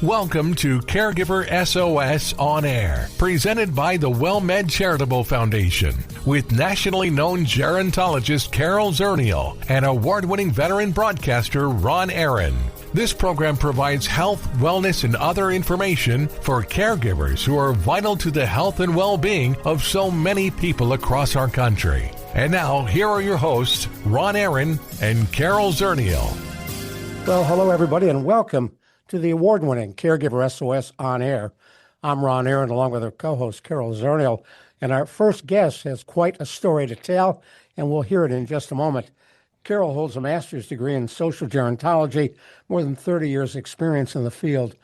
Welcome to Caregiver SOS On Air, presented by the WellMed Charitable Foundation, with nationally known gerontologist Carol Zernail and award-winning veteran broadcaster Ron Aaron. This program provides health, wellness, and other information for caregivers who are vital to the health and well-being of so many people across our country. And now, here are your hosts, Ron Aaron and Carol Zernail. Well, hello, everybody, and welcome to the award-winning Caregiver SOS On Air. I'm Ron Aaron, along with our co-host, Carol Zernail, and our first guest has quite a story to tell, and we'll hear it in just a moment. Carol holds a master's degree in social gerontology, more than 30 years' experience in the field.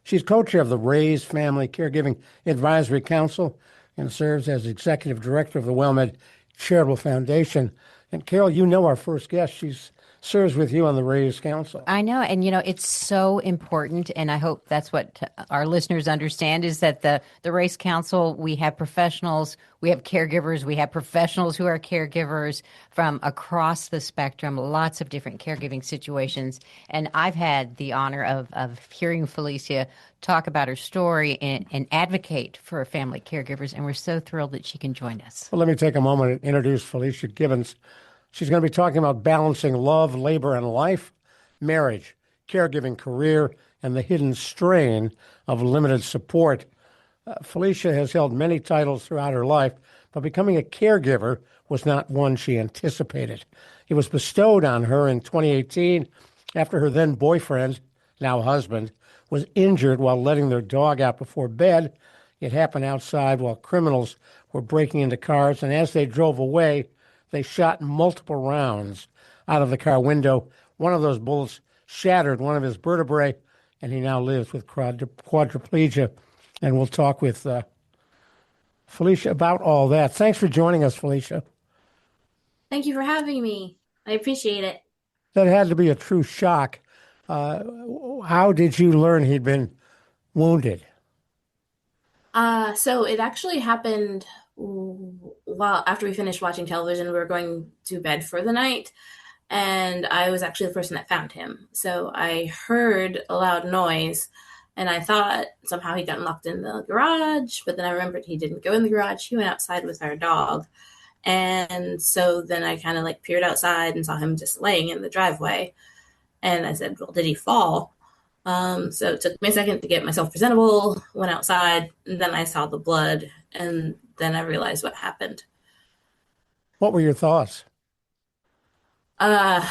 She's co-chair of the Raise Family Caregiving Advisory Council and serves as executive director of the WellMed Charitable Foundation. And Carol, you know our first guest. She's serves with you on the Raise Council. I know. And, it's so important. And I hope that's what our listeners understand is that the Raise Council, we have professionals, we have caregivers, we have professionals who are caregivers from across the spectrum, lots of different caregiving situations. And I've had the honor of hearing Felicia talk about her story and advocate for family caregivers. And we're so thrilled that she can join us. Well, let me take a moment and introduce Felicia Gibson. She's going to be talking about balancing love, labor, and life, marriage, caregiving, career, and the hidden strain of limited support. Felicia has held many titles throughout her life, but becoming a caregiver was not one she anticipated. It was bestowed on her in 2018 after her then boyfriend, now husband, was injured while letting their dog out before bed. It happened outside while criminals were breaking into cars, and as they drove away, they shot multiple rounds out of the car window. One of those bullets shattered one of his vertebrae, and he now lives with quadriplegia. And we'll talk with Felicia about all that. Thanks for joining us, Felicia. Thank you for having me. I appreciate it. That had to be a true shock. How did you learn he'd been wounded? So it actually happened after we finished watching television. We were going to bed for the night, and I was actually the person that found him. So I heard a loud noise, and I thought somehow he'd gotten locked in the garage, but then I remembered he didn't go in the garage. He went outside with our dog. And so then I kind of peered outside and saw him just laying in the driveway. And I said, well, did he fall? So it took me a second to get myself presentable, went outside, and then I saw the blood, and then I realized what happened. What were your thoughts? I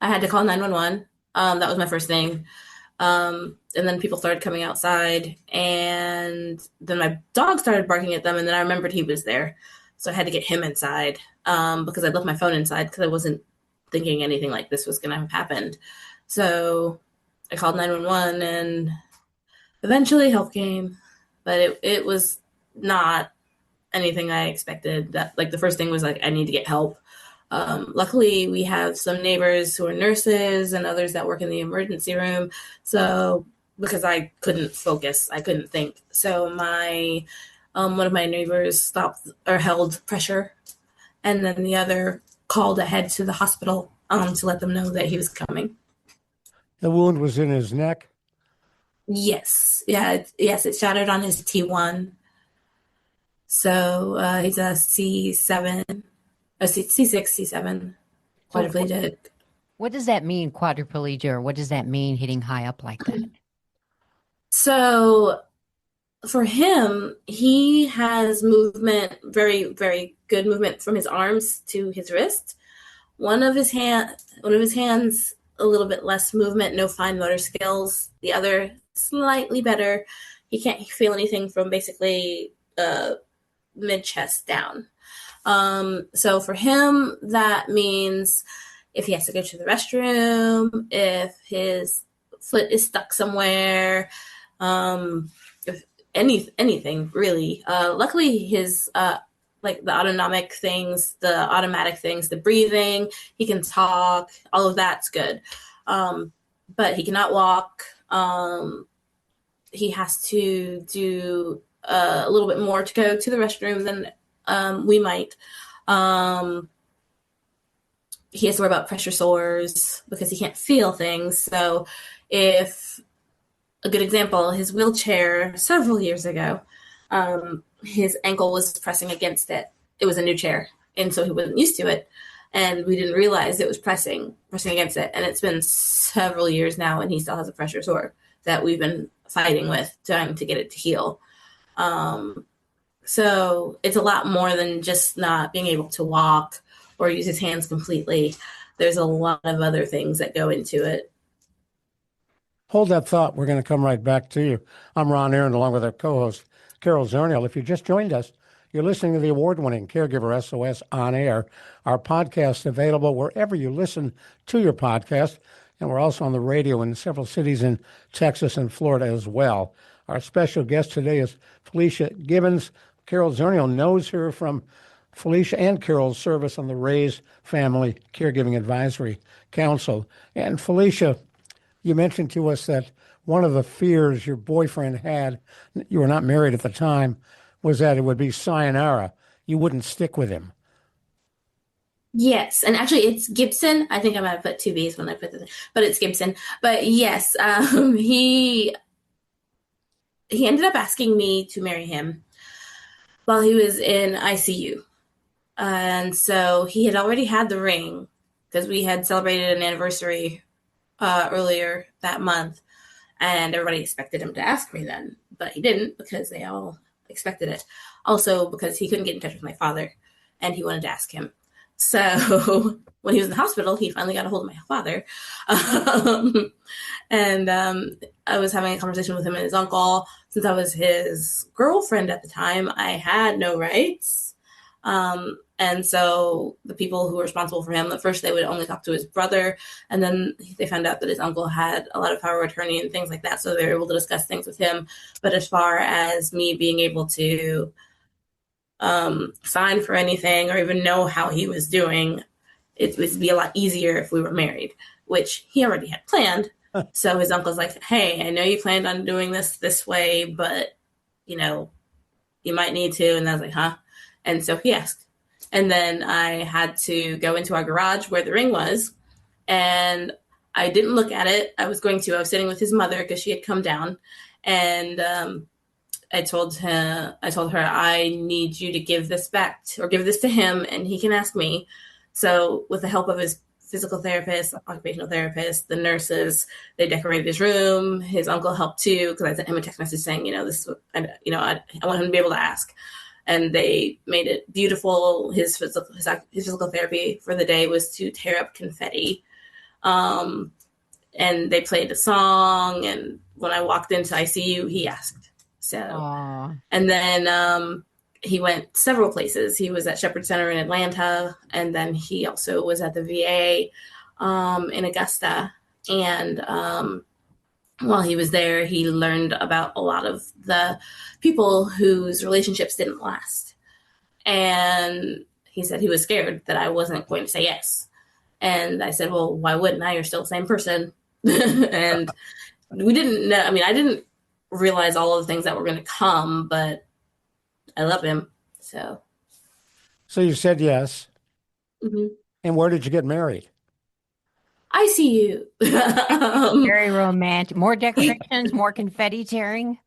had to call 911. That was my first thing. And then people started coming outside, and then my dog started barking at them, and then I remembered he was there. So I had to get him inside because I left my phone inside because I wasn't thinking anything like this was going to have happened. So I called 911, and eventually help came, but it was not anything I expected. That the first thing was I need to get help. Luckily, we have some neighbors who are nurses and others that work in the emergency room. So because I couldn't focus, I couldn't think. So my one of my neighbors stopped or held pressure, and then the other called ahead to the hospital to let them know that he was coming. The wound was in his neck? Yes. Yeah. It shattered on his T1. So he's a C6, C7 quadriplegic. What does that mean, quadriplegia, or what does that mean, hitting high up like that? So for him, he has movement, very, very good movement from his arms to his wrist. One of his hands, a little bit less movement, no fine motor skills. The other, slightly better. He can't feel anything from basically mid-chest down. So for him, that means if he has to go to the restroom, if his foot is stuck somewhere, if anything really. Luckily, his the autonomic things, the automatic things, the breathing, he can talk, all of that's good. But he cannot walk. He has to do a little bit more to go to the restroom than we might. He has to worry about pressure sores because he can't feel things. So if a good example, his wheelchair several years ago, his ankle was pressing against it. It was a new chair, and so he wasn't used to it. And we didn't realize it was pressing against it. And it's been several years now, and he still has a pressure sore that we've been fighting with, trying to get it to heal. So it's a lot more than just not being able to walk or use his hands completely. There's a lot of other things that go into it. Hold that thought. We're going to come right back to you. I'm Ron Aaron, along with our co-host, Carol Zernail. If you just joined us, you're listening to the award-winning Caregiver SOS On Air. Our podcast available wherever you listen to your podcast, and we're also on the radio in several cities in Texas and Florida as well. Our special guest today is Felicia Gibbons. Carol Zernail knows her from Felicia and Carol's service on the Raise Family Caregiving Advisory Council. And Felicia, you mentioned to us that one of the fears your boyfriend had, you were not married at the time, was that it would be sayonara. You wouldn't stick with him. Yes, and actually it's Gibson. I think I might have put two B's when I put this, but it's Gibson. But yes, he ended up asking me to marry him while he was in ICU. And so he had already had the ring because we had celebrated an anniversary earlier that month, and everybody expected him to ask me then, but he didn't because they all expected it. Also because he couldn't get in touch with my father, and he wanted to ask him. So when he was in the hospital, he finally got a hold of my father. And I was having a conversation with him and his uncle. Since I was his girlfriend at the time, I had no rights. And so the people who were responsible for him, at first they would only talk to his brother, and then they found out that his uncle had a lot of power of attorney and things like that, so they were able to discuss things with him. But as far as me being able to sign for anything or even know how he was doing, it would be a lot easier if we were married, which he already had planned. So his uncle's like, hey, I know you planned on doing this way, but, you might need to. And I was like, huh? And so he asked. And then I had to go into our garage where the ring was, and I didn't look at it. I was sitting with his mother because she had come down, and I told her, I need you to give this back or give this to him, and he can ask me. So with the help of his physical therapist, occupational therapist, the nurses, they decorated his room. His uncle helped too, because I sent him a text message saying, this, I want him to be able to ask. And they made it beautiful. His physical therapy for the day was to tear up confetti. And they played a song. And when I walked into ICU, he asked. So, Aww. And then he went several places. He was at Shepherd Center in Atlanta. And then he also was at the VA in Augusta. And while he was there, he learned about a lot of the people whose relationships didn't last. And he said he was scared that I wasn't going to say yes. And I said, well, why wouldn't I? You're still the same person. And we didn't know. I mean, I didn't realize all of the things that were going to come, but I love him. So you said yes. Mm-hmm. And where did you get married? ICU. Very romantic. More decorations, more confetti tearing.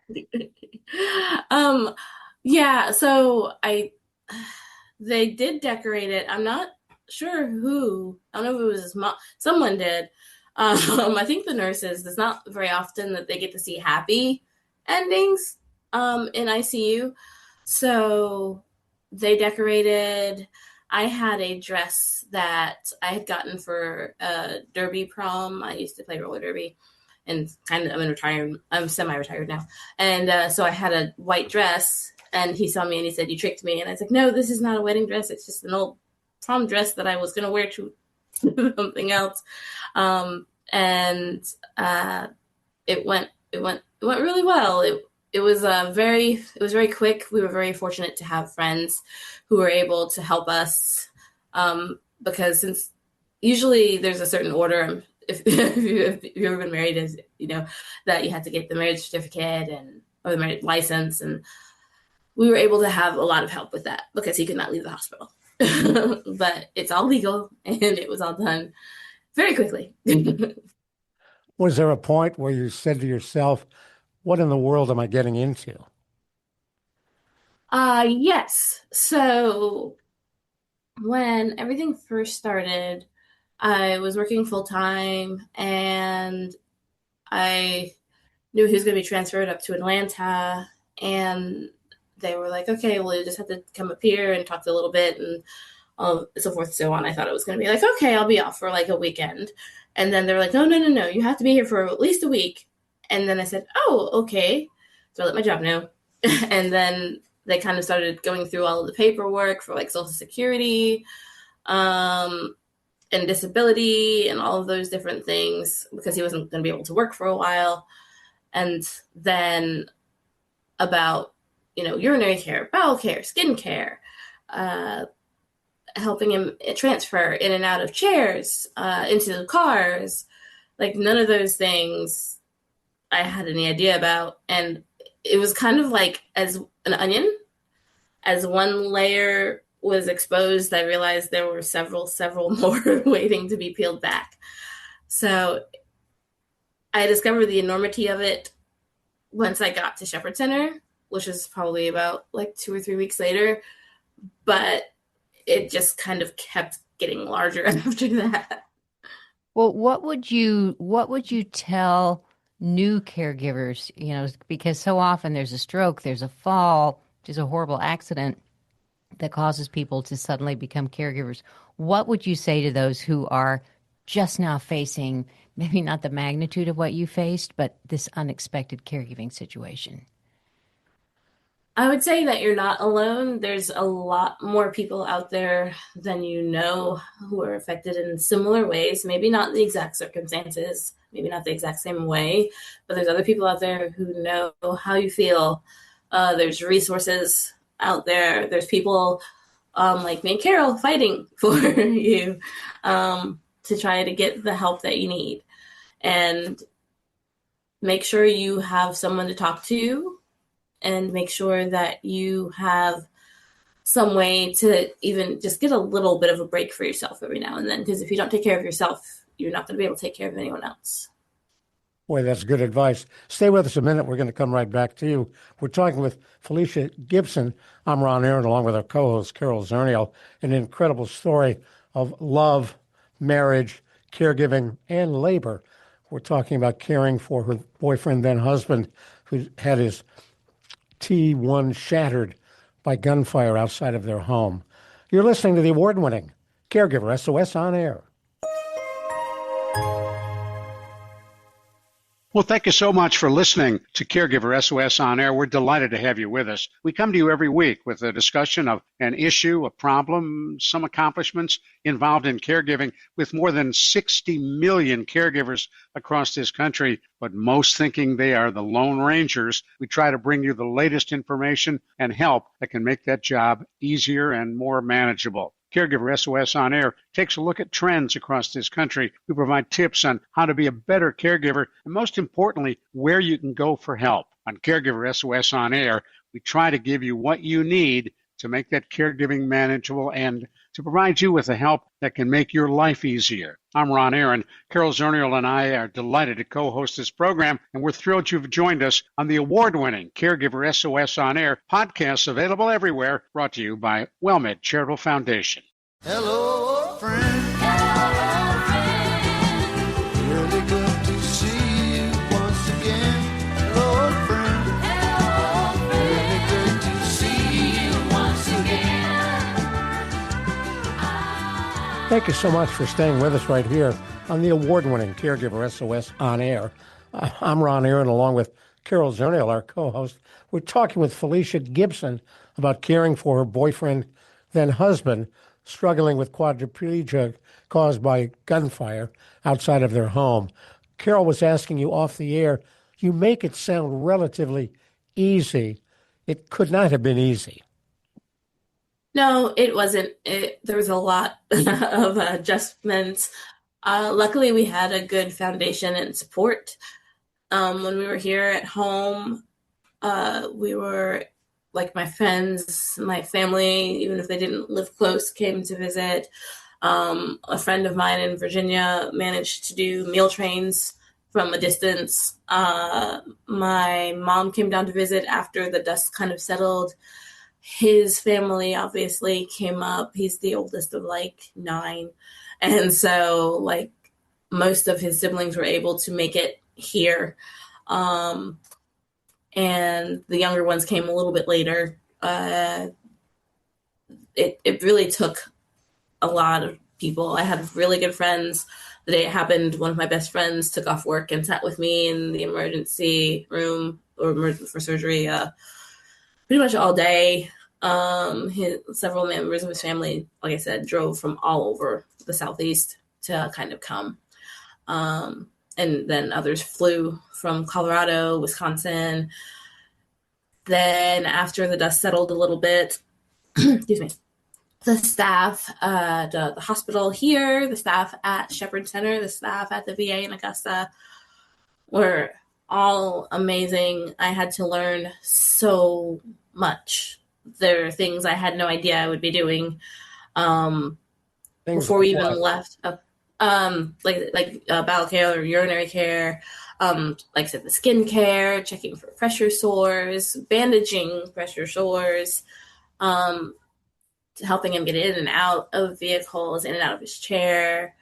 Yeah, so they did decorate it. I'm not sure who. I don't know if it was his mom. Someone did. I think the nurses. It's not very often that they get to see happy endings in ICU. So they decorated. I had a dress that I had gotten for a derby prom. I used to play roller derby, and I'm semi-retired now. And so I had a white dress, and he saw me and he said, "You tricked me." And I was like, "No, this is not a wedding dress. It's just an old prom dress that I was going to wear to something else." And it went really well. It was very quick. We were very fortunate to have friends who were able to help us, because since usually there's a certain order, if you've ever been married, as you know, that you have to get the marriage certificate or the marriage license, and we were able to have a lot of help with that because he could not leave the hospital. But it's all legal, and it was all done very quickly. Was there a point where you said to yourself, what in the world am I getting into? Yes. So when everything first started, I was working full time and I knew he was going to be transferred up to Atlanta. And they were like, okay, well, you just have to come up here and talk a little bit and so forth and so on. I thought it was going to be like, okay, I'll be off for like a weekend. And then they were like, no, you have to be here for at least a week. And then I said, oh, okay. So I let my job know. And then they kind of started going through all of the paperwork for like Social Security and disability and all of those different things because he wasn't going to be able to work for a while. And then about, urinary care, bowel care, skin care, helping him transfer in and out of chairs, into cars. Like none of those things I had any idea about. And it was kind of like as an onion, as one layer was exposed, I realized there were several more waiting to be peeled back. So I discovered the enormity of it once I got to Shepherd Center, which is probably about like 2 or 3 weeks later. But it just kind of kept getting larger after that. Well, what would you tell new caregivers, because so often there's a stroke, there's a fall, there's a horrible accident that causes people to suddenly become caregivers. What would you say to those who are just now facing maybe not the magnitude of what you faced, but this unexpected caregiving situation? I would say that you're not alone. There's a lot more people out there than you know who are affected in similar ways, maybe not the exact circumstances, maybe not the exact same way, but there's other people out there who know how you feel. There's resources out there. There's people like me and Carol fighting for you to try to get the help that you need. And make sure you have someone to talk to, and make sure that you have some way to even just get a little bit of a break for yourself every now and then. Because if you don't take care of yourself, you're not going to be able to take care of anyone else. Boy, that's good advice. Stay with us a minute. We're going to come right back to you. We're talking with Felicia Gibson. I'm Ron Aaron, along with our co-host, Carol Zernail. An incredible story of love, marriage, caregiving, and labor. We're talking about caring for her boyfriend, then husband, who had his T1 shattered by gunfire outside of their home. You're listening to the award-winning Caregiver SOS on air. Well, thank you so much for listening to Caregiver SOS on air. We're delighted to have you with us. We come to you every week with a discussion of an issue, a problem, some accomplishments involved in caregiving with more than 60 million caregivers across this country, but most thinking they are the Lone Rangers. We try to bring you the latest information and help that can make that job easier and more manageable. Caregiver SOS on air takes a look at trends across this country. We provide tips on how to be a better caregiver, and most importantly, where you can go for help. On Caregiver SOS on air, we try to give you what you need to make that caregiving manageable and to provide you with the help that can make your life easier. I'm Ron Aaron. Carol Zernail and I are delighted to co-host this program, and we're thrilled you've joined us on the award-winning Caregiver SOS on Air podcast, available everywhere, brought to you by WellMed Charitable Foundation. Hello, friend. Hello, friend. Really good to see you once again. Hello, friend. Hello, friend. Really good to see you once again. Thank you so much for staying with us right here on the award-winning Caregiver SOS on air. I'm Ron Aaron, along with Carol Zernail, our co-host. We're talking with Felicia Gibson about caring for her boyfriend, then husband, struggling with quadriplegia caused by gunfire outside of their home. Carol was asking you off the air, you make it sound relatively easy. It could not have been easy. No, it wasn't. There was a lot of adjustments. Luckily, we had a good foundation and support. When we were here at home, we were like my friends, my family, even if they didn't live close, came to visit. A friend of mine in Virginia managed to do meal trains from a distance. My mom came down to visit after the dust kind of settled. His family obviously came up. He's the oldest of like 9. And so like most of his siblings were able to make it here. And the younger ones came a little bit later. It really took a lot of people. I had really good friends. The day it happened, one of my best friends took off work and sat with me in the emergency room for surgery pretty much all day. Several members of his family, like I said, drove from all over the Southeast to kind of come. And then others flew from Colorado, Wisconsin. Then after the dust settled a little bit, excuse me, the staff at the hospital here, the staff at Shepherd Center, the staff at the VA in Augusta were all amazing. I had to learn so much. There are things I had no idea I would be doing before we even left. Like bowel care or urinary care, like I said, the skin care, checking for pressure sores, bandaging pressure sores, helping him get in and out of vehicles, in and out of his chair,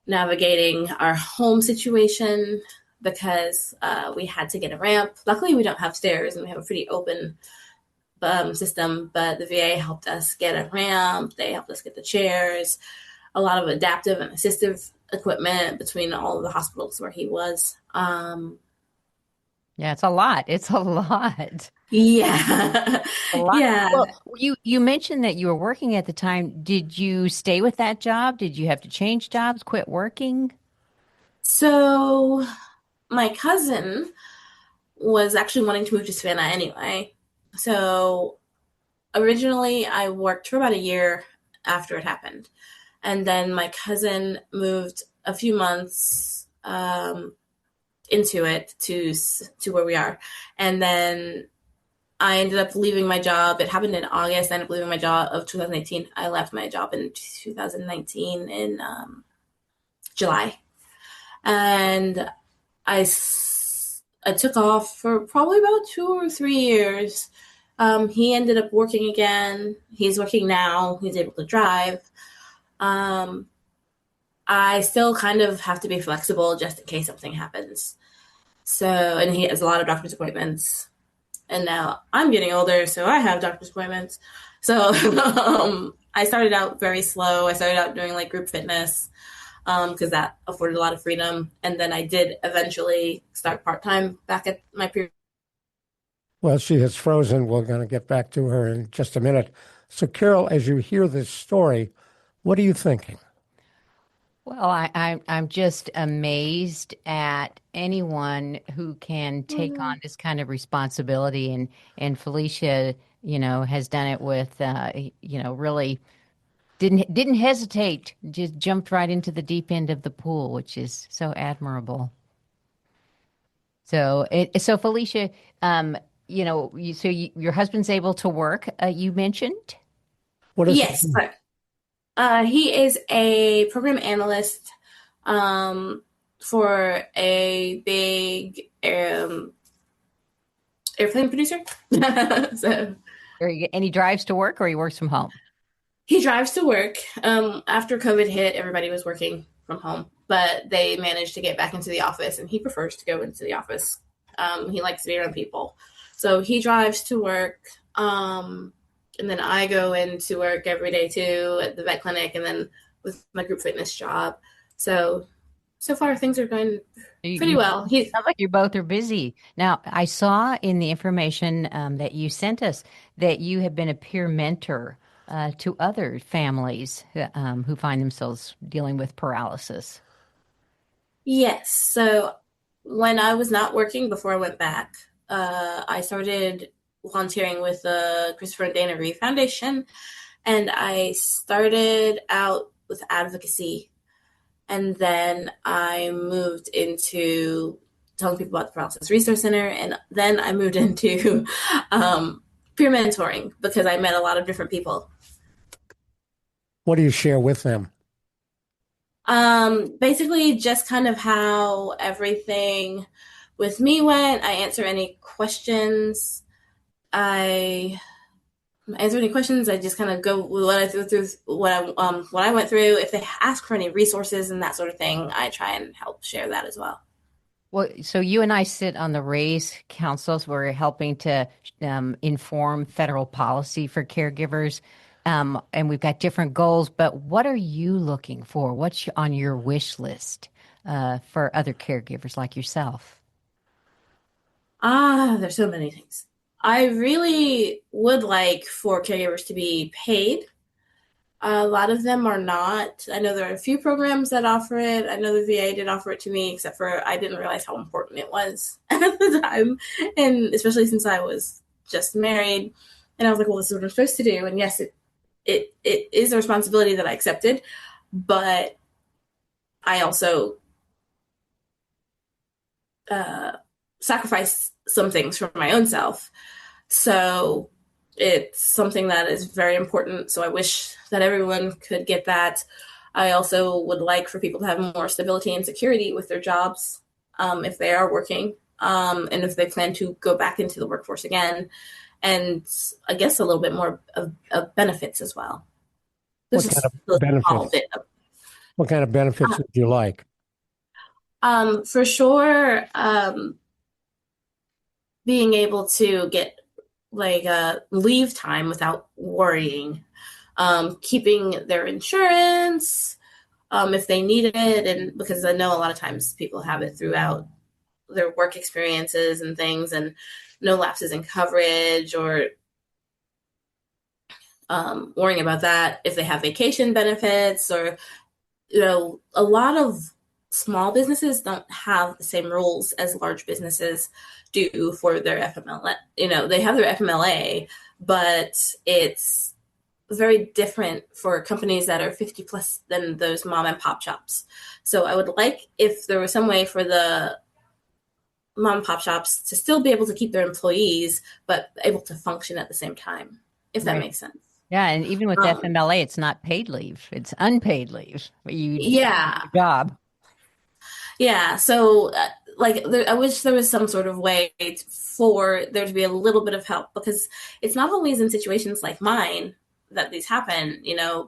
navigating our home situation because we had to get a ramp. Luckily, we don't have stairs and we have a pretty open system, but the VA helped us get a ramp. They helped us get the chairs, a lot of adaptive and assistive equipment between all of the hospitals where he was. Yeah, it's a lot. It's a lot. Yeah. A lot. Yeah. Well, you mentioned that you were working at the time. Did you stay with that job? Did you have to change jobs, quit working? So my cousin was actually wanting to move to Savannah anyway. So originally I worked for about a year after it happened. And then my cousin moved a few months into it to where we are. And then I ended up leaving my job. It happened in August. I ended up leaving my job of 2018. I left my job in 2019 in July. And I took off for probably about 2 or 3 years. He ended up working again. He's working now. He's able to drive. I still kind of have to be flexible just in case something happens. So, and he has a lot of doctor's appointments. And now I'm getting older, so I have doctor's appointments. So I started out very slow. I started out doing like group fitness because that afforded a lot of freedom. And then I did eventually start part-time back at my previous. Well, she has frozen. We're going to get back to her in just a minute. So, Carol, as you hear this story, what are you thinking? Well, I'm just amazed at anyone who can take on this kind of responsibility, and Felicia, has done it with, really didn't hesitate, just jumped right into the deep end of the pool, which is so admirable. So Felicia, your husband's able to work. You mentioned. What is Yes. He is a program analyst for a big airplane producer. So, And he drives to work, or he works from home? He drives to work. After COVID hit, everybody was working from home, but they managed to get back into the office, and he prefers to go into the office. He likes to be around people. So he drives to work. And then I go into work every day too at the vet clinic, and then with my group fitness job. So far things are going pretty well. Sounds like you both are busy. Now, I saw in the information that you sent us that you have been a peer mentor to other families who find themselves dealing with paralysis. Yes. So when I was not working before I went back, I started volunteering with the Christopher and Dana Reeve Foundation, and I started out with advocacy, and then I moved into telling people about the Paralysis Resource Center, and then I moved into peer mentoring because I met a lot of different people. What do you share with them? Basically just kind of how everything with me went. I answer any questions. I just kind of go with what I what I went through. If they ask for any resources and that sort of thing, I try and help share that as well. Well, so you and I sit on the RAISE councils. We're helping to inform federal policy for caregivers. And we've got different goals, but what are you looking for? What's on your wish list for other caregivers like yourself? There's so many things. I really would like for caregivers to be paid. A lot of them are not. I know there are a few programs that offer it. I know the VA did offer it to me, except for I didn't realize how important it was at the time. And especially since I was just married. And I was like, well, this is what I'm supposed to do. And yes, it is a responsibility that I accepted. But I also sacrificed some things for my own self. So it's something that is very important. So I wish that everyone could get that. I also would like for people to have more stability and security with their jobs if they are working and if they plan to go back into the workforce again. And I guess a little bit more of benefits as well. What kind of benefits? What kind of benefits would you like? For sure, being able to get like leave time without worrying, keeping their insurance if they need it, and because I know a lot of times people have it throughout their work experiences and things, and no lapses in coverage or worrying about that. If they have vacation benefits, or a lot of small businesses don't have the same rules as large businesses do for their FMLA. They have their FMLA, but it's very different for companies that are 50 plus than those mom and pop shops. So I would like if there was some way for the mom and pop shops to still be able to keep their employees, but able to function at the same time, if that makes sense. Yeah, and even with FMLA, it's not paid leave; it's unpaid leave. You job. Yeah, so I wish there was some sort of way for there to be a little bit of help, because it's not always in situations like mine that these happen.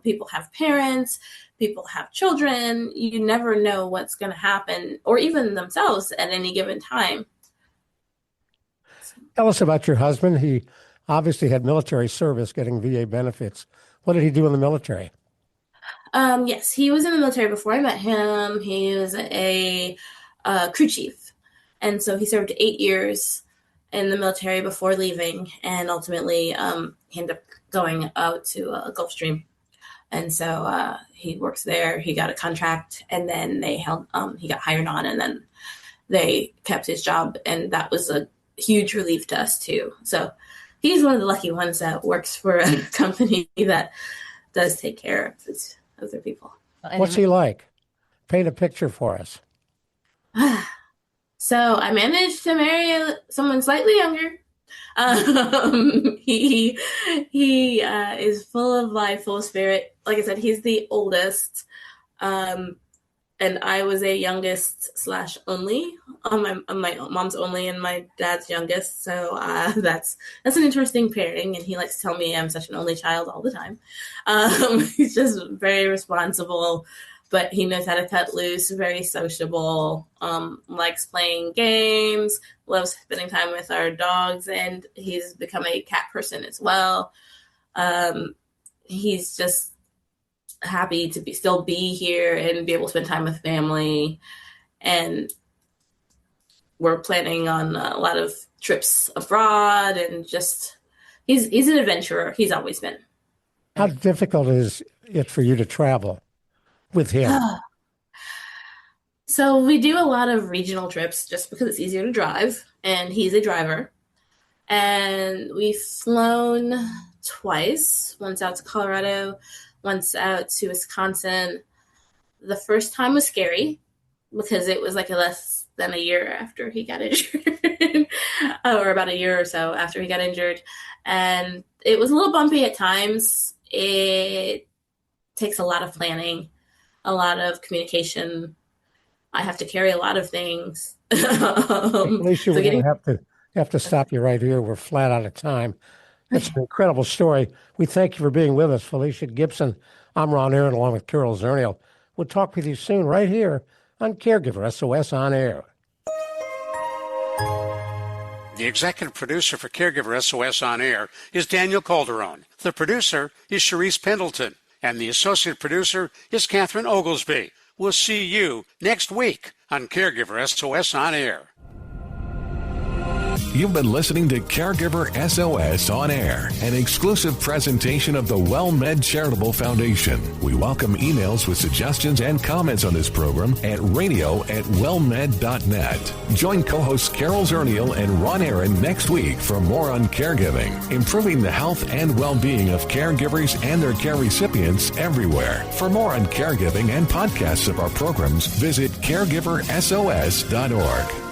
People have parents, people have children. You never know what's going to happen, or even themselves at any given time. Tell us about your husband. He obviously had military service, getting VA benefits. What did he do in the military? Yes, he was in the military before I met him. He was a crew chief. And so he served 8 years in the military before leaving, and ultimately he ended up going out to Gulfstream. And so he works there. He got a contract, and then he got hired on, and then they kept his job. And that was a huge relief to us too. So he's one of the lucky ones that works for a company that does take care of their people. What's he like? Paint a picture for us. So I managed to marry someone slightly younger. He is full of life, full of spirit. Like I said, he's the oldest. And I was a youngest / only. My mom's only and my dad's youngest. So that's an interesting pairing. And he likes to tell me I'm such an only child all the time. He's just very responsible, but he knows how to cut loose, very sociable, likes playing games, loves spending time with our dogs, and he's become a cat person as well. He's just happy to still be here and be able to spend time with family. And we're planning on a lot of trips abroad, and just he's an adventurer. He's always been. How difficult is it for you to travel with him? So we do a lot of regional trips just because it's easier to drive, and he's a driver. And we've flown twice, once out to Colorado, once out to Wisconsin. The first time was scary because it was like less than a year after he got injured, or about a year or so after he got injured. And it was a little bumpy at times. It takes a lot of planning. a lot of communication. I have to carry a lot of things. Felicia, we're going to have to stop you right here. We're flat out of time. It's an incredible story. We thank you for being with us, Felicia Gibson. I'm Ron Aaron, along with Carol Zernail. We'll talk with you soon right here on Caregiver SOS On Air. The executive producer for Caregiver SOS On Air is Daniel Calderon. The producer is Sharice Pendleton. And the associate producer is Catherine Oglesby. We'll see you next week on Caregiver SOS On Air. You've been listening to Caregiver SOS On Air, an exclusive presentation of the WellMed Charitable Foundation. We welcome emails with suggestions and comments on this program at radio@wellmed.net. Join co-hosts Carol Zernail and Ron Aaron next week for more on caregiving, improving the health and well-being of caregivers and their care recipients everywhere. For more on caregiving and podcasts of our programs, visit caregiversos.org.